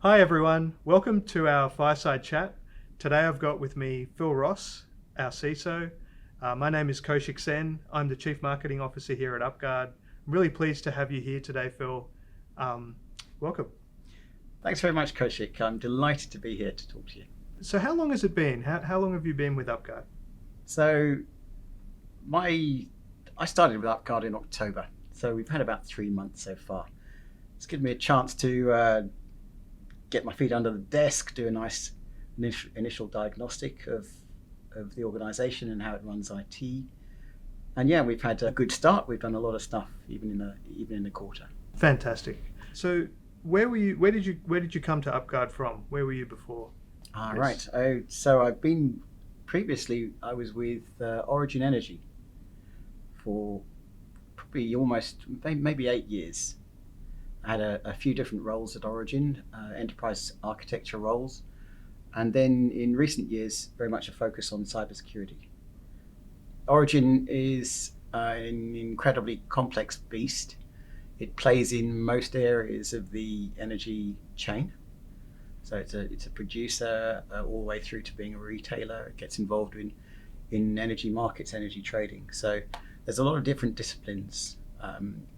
Hi everyone, welcome to our Fireside chat. Today I've got with me Phil Ross, our CISO. My name is Kaushik Sen. I'm the Chief Marketing Officer here at UpGuard. I'm really pleased to have you here today, Phil. Welcome. Thanks very much, Kaushik. I'm delighted to be here to talk to you. So how long has it been? How long have you been with UpGuard? So, I started with UpGuard in October, so we've had about 3 months so far. It's given me a chance to get my feet under the desk, do a nice initial diagnostic of the organisation and how it runs IT. And yeah, we've had a good start. We've done a lot of stuff, even in the quarter. Fantastic. So where were you? Where did you come to UpGuard from? Where were you before? Right. Oh, so I was with Origin Energy for probably almost maybe 8 years. I had a few different roles at Origin, enterprise architecture roles, and then in recent years, very much a focus on cybersecurity. Origin is an incredibly complex beast. It plays in most areas of the energy chain. So it's a producer all the way through to being a retailer. It gets involved in energy markets, energy trading. So there's a lot of different disciplines.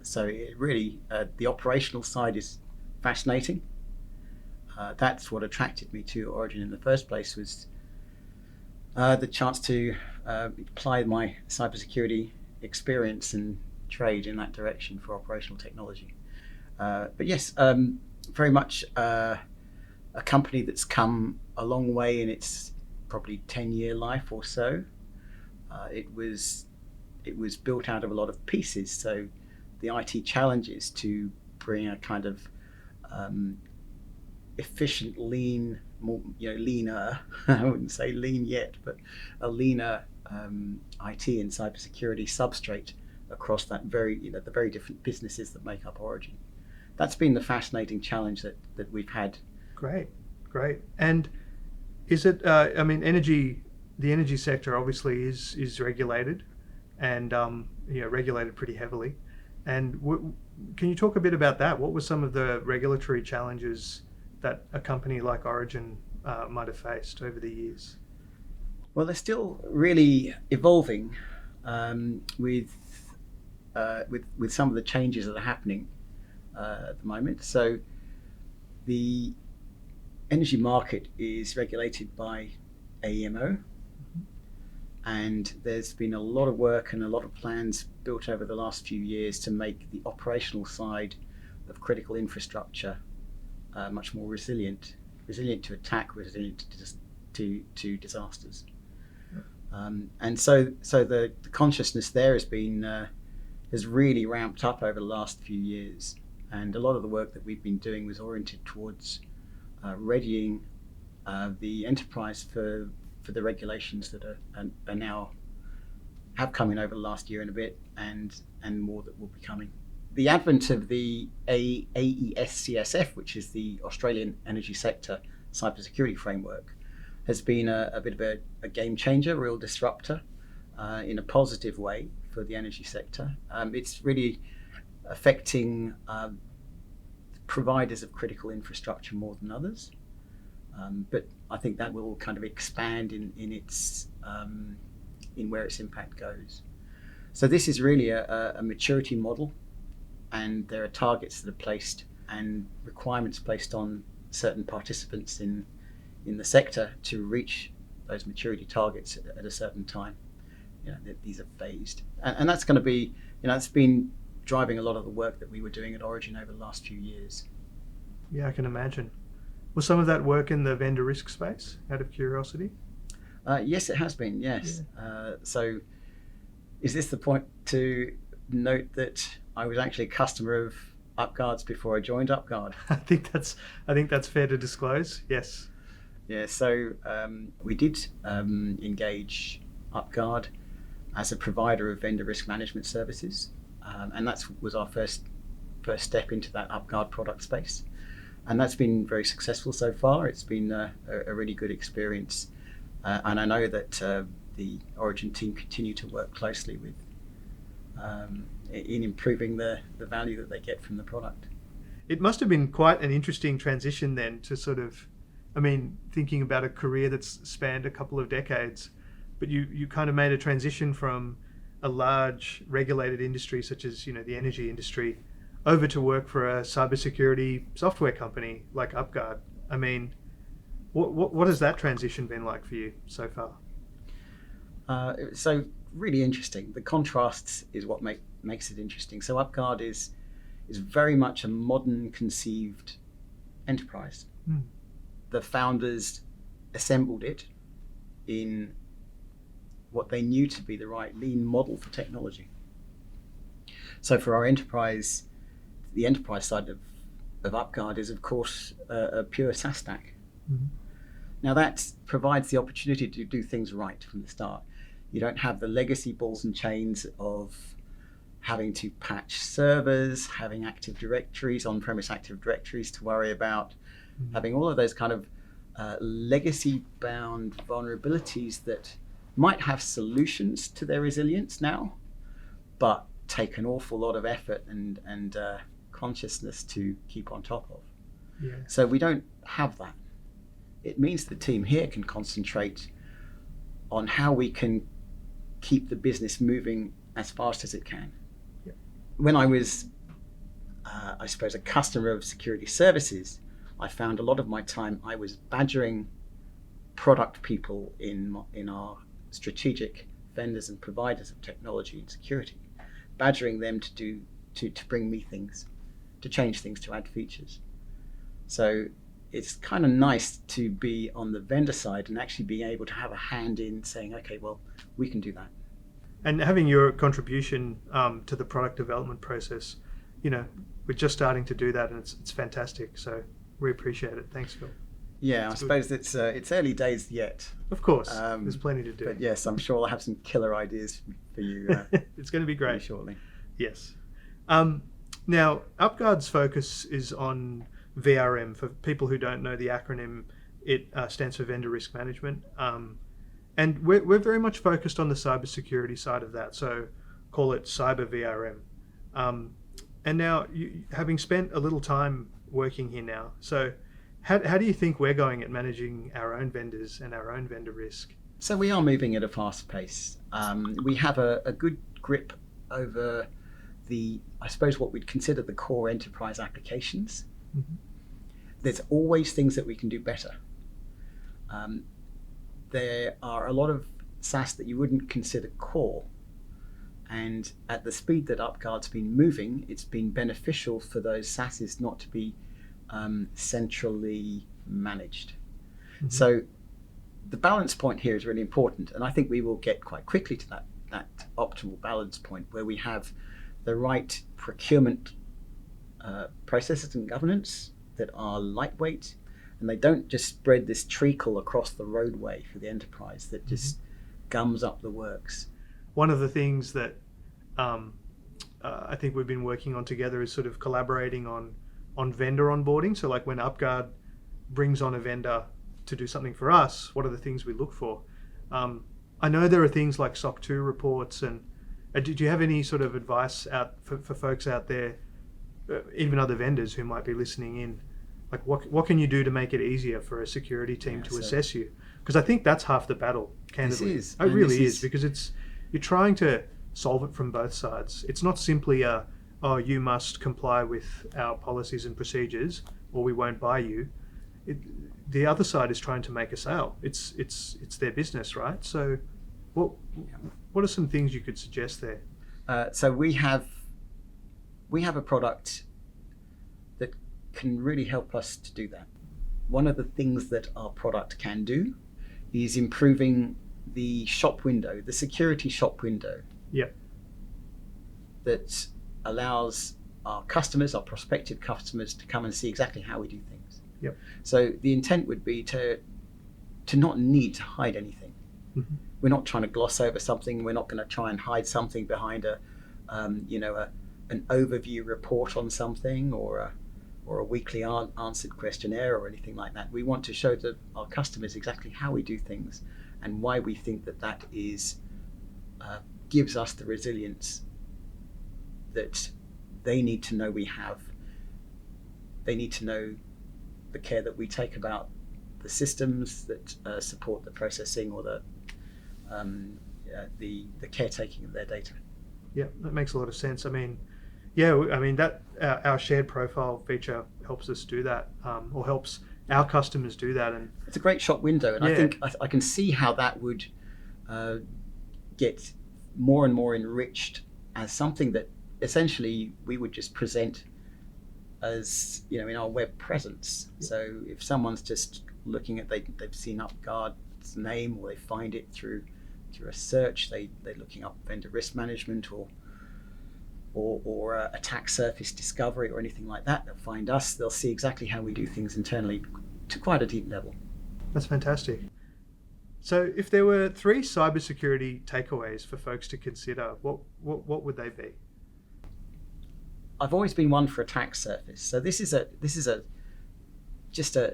So it really, the operational side is fascinating. That's what attracted me to Origin in the first place, was the chance to apply my cybersecurity experience and trade in that direction for operational technology. But yes, very much a company that's come a long way in its probably 10-year life or so. It was built out of a lot of pieces. So the IT challenges to bring a kind of efficient, lean, more, leaner, I wouldn't say lean yet, but a leaner IT and cybersecurity substrate across that the very different businesses that make up Origin. That's been the fascinating challenge that we've had. Great. And is it? The energy sector obviously is regulated, and regulated pretty heavily. And can you talk a bit about that? What were some of the regulatory challenges that a company like Origin might have faced over the years? Well, they're still really evolving with some of the changes that are happening at the moment. So the energy market is regulated by AEMO, and there's been a lot of work and a lot of plans built over the last few years to make the operational side of critical infrastructure much more resilient to attack, resilient to disasters. And so the consciousness there has really ramped up over the last few years, and a lot of the work that we've been doing was oriented towards readying the enterprise for the regulations that are now have come in over the last year and a bit, and more that will be coming. The advent of the AES-CSF, which is the Australian Energy Sector Cybersecurity Framework, has been a bit of a game changer, a real disruptor in a positive way for the energy sector. It's really affecting providers of critical infrastructure more than others. But I think that will kind of expand in where its impact goes. So this is really a maturity model, and there are targets that are placed and requirements placed on certain participants in the sector to reach those maturity targets at a certain time. These are phased, and that's going to be, it's been driving a lot of the work that we were doing at Origin over the last few years. Yeah, I can imagine. Was some of that work in the vendor risk space, out of curiosity? Yes, it has been, yes. Yeah. So is this the point to note that I was actually a customer of UpGuard's before I joined UpGuard? I think that's fair to disclose, yes. Yeah, so we did engage UpGuard as a provider of vendor risk management services, and that was our first step into that UpGuard product space. And that's been very successful so far. It's been a really good experience. And I know that the Origin team continue to work closely with in improving the value that they get from the product. it must have been quite an interesting transition then to sort of, I mean, thinking about a career that's spanned a couple of decades, but you kind of made a transition from a large regulated industry such as, the energy industry over to work for a cybersecurity software company like UpGuard. I mean, what has that transition been like for you so far? So really interesting. The contrasts is what makes it interesting. So UpGuard is very much a modern conceived enterprise. The founders assembled it in what they knew to be the right lean model for technology. So for our enterprise, the enterprise side of UpGuard is, of course, a pure SaaS stack. Now that provides the opportunity to do things right from the start. You don't have the legacy balls and chains of having to patch servers, having active directories, on-premise active directories to worry about, having all of those kind of legacy-bound vulnerabilities that might have solutions to their resilience now, but take an awful lot of effort and consciousness to keep on top of. Yeah. So we don't have that. It means the team here can concentrate on how we can keep the business moving as fast as it can. Yeah. When I was, I suppose, a customer of security services, I found a lot of my time I was badgering product people in our strategic vendors and providers of technology and security, badgering them to bring me things, to change things, to add features. So it's kind of nice to be on the vendor side and actually being able to have a hand in saying, okay, well, we can do that. And having your contribution to the product development process, we're just starting to do that, and it's fantastic. So we appreciate it. Thanks, Phil. Yeah, I suppose it's early days yet. Of course, there's plenty to do. But yes, I'm sure I'll have some killer ideas for you. It's going to be great. Shortly. Yes. Now, UpGuard's focus is on VRM. For people who don't know the acronym, it stands for Vendor Risk Management. And we're very much focused on the cybersecurity side of that, so call it Cyber VRM. And now, having spent a little time working here now, so how do you think we're going at managing our own vendors and our own vendor risk? So we are moving at a fast pace. We have a good grip over I suppose what we'd consider the core enterprise applications. There's always things that we can do better. There are a lot of SaaS that you wouldn't consider core. And at the speed that UpGuard's been moving, it's been beneficial for those SaaSes not to be centrally managed. So the balance point here is really important. And I think we will get quite quickly to that optimal balance point where we have the right procurement processes and governance that are lightweight, and they don't just spread this treacle across the roadway for the enterprise that just gums up the works. One of the things that I think we've been working on together is sort of collaborating on vendor onboarding. So like when UpGuard brings on a vendor to do something for us, what are the things we look for? I know there are things like SOC 2 reports, and do you have any sort of advice out for folks out there, even other vendors who might be listening in? Like what can you do to make it easier for a security team to assess you? Because I think that's half the battle, candidly. This is. It really is, because you're trying to solve it from both sides. It's not simply you must comply with our policies and procedures or we won't buy you. The other side is trying to make a sale. It's their business, right? So what are some things you could suggest there? So we have a product that can really help us to do that. One of the things that our product can do is improving the shop window, the security shop window. Yeah. That allows our customers, our prospective customers, to come and see exactly how we do things. Yep. So the intent would be to not need to hide anything. We're not trying to gloss over something. We're not going to try and hide something behind an overview report on something or a weekly answered questionnaire or anything like that. We want to show our customers exactly how we do things and why we think that is gives us the resilience that they need to know we have they need to know the care that we take about the systems that support the processing or the caretaking of their data. Yeah, that makes a lot of sense. I mean, that our shared profile feature helps us do that, or helps our customers do that. And it's a great shop window, and I think I can see how that would get more and more enriched as something that essentially we would just present as, in our web presence. So if someone's just looking at, they've seen UpGuard's name, or they find it through a search, they're looking up vendor risk management or attack surface discovery or anything like that, they'll find us, they'll see exactly how we do things internally to quite a deep level. That's fantastic. So if there were 3 cybersecurity takeaways for folks to consider, what would they be? I've always been one for attack surface. So this is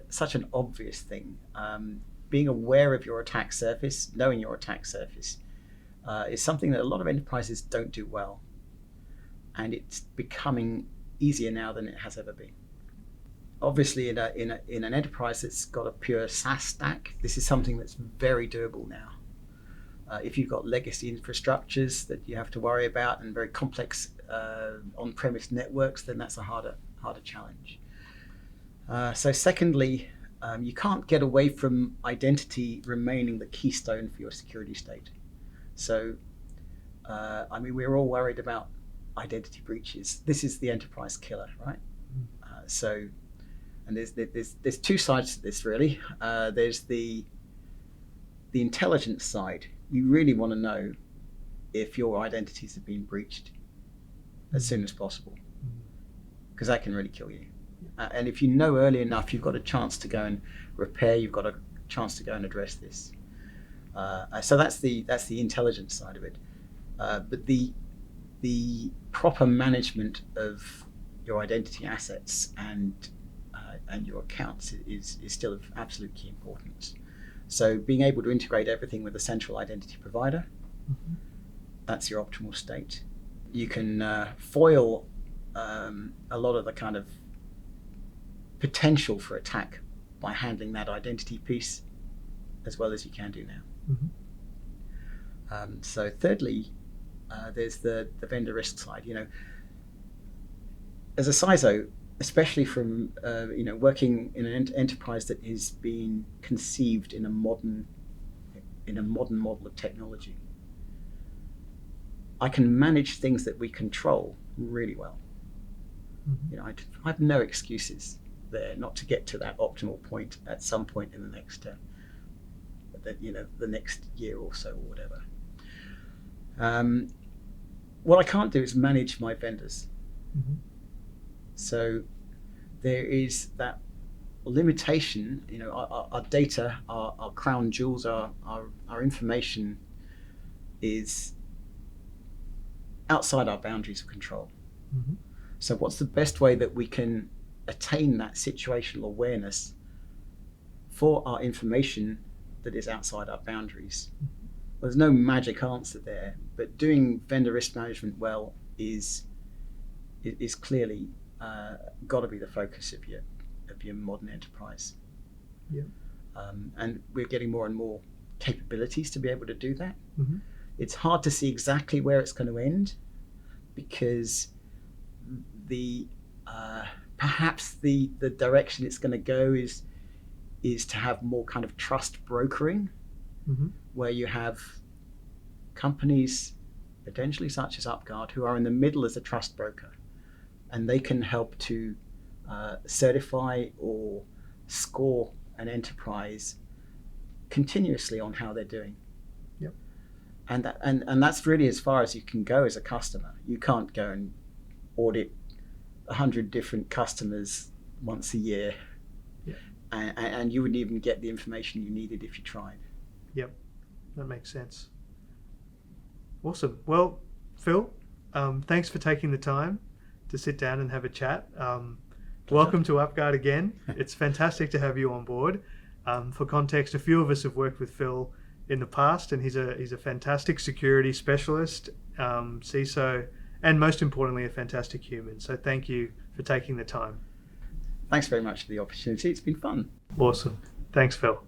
such an obvious thing. Being aware of your attack surface, knowing your attack surface, is something that a lot of enterprises don't do well, and it's becoming easier now than it has ever been. Obviously, in an enterprise that's got a pure SaaS stack, this is something that's very doable now. If you've got legacy infrastructures that you have to worry about and very complex on-premise networks, then that's a harder challenge. So secondly, you can't get away from identity remaining the keystone for your security state. So, we're all worried about identity breaches. This is the enterprise killer, right? And there's 2 sides to this, really. There's the intelligence side. You really want to know if your identities have been breached as soon as possible, because that can really kill you. And if you know early enough, you've got a chance to go and repair. You've got a chance to go and address this. So that's the intelligence side of it. But the proper management of your identity assets and your accounts is still of absolute key importance. So being able to integrate everything with a central identity provider, that's your optimal state. You can foil a lot of the kind of potential for attack by handling that identity piece as well as you can do now. So thirdly, there's the vendor risk side. As a CISO, especially from working in an enterprise that is being conceived in a modern model of technology, I can manage things that we control really well. I have no excuses there not to get to that optimal point at some point in the next the next year or so, or whatever. What I can't do is manage my vendors. So there is that limitation. Our data, our crown jewels, our information is outside our boundaries of control. So what's the best way that we can attain that situational awareness for our information that is outside our boundaries? Well, there's no magic answer there, but doing vendor risk management well is clearly got to be the focus of your modern enterprise. And we're getting more and more capabilities to be able to do that. It's hard to see exactly where it's going to end, because perhaps the direction it's going to go is to have more kind of trust brokering, where you have companies potentially such as UpGuard who are in the middle as a trust broker, and they can help to certify or score an enterprise continuously on how they're doing. And that's really as far as you can go as a customer. You can't go and audit 100 different customers once a year, and you wouldn't even get the information you needed if you tried. That makes sense. Awesome. Well, Phil, thanks for taking the time to sit down and have a chat. Welcome to UpGuard again. It's fantastic to have you on board. For context, a few of us have worked with Phil in the past, and he's a fantastic security specialist, CISO, and most importantly, a fantastic human. So thank you for taking the time. Thanks very much for the opportunity. It's been fun. Awesome. Thanks, Phil.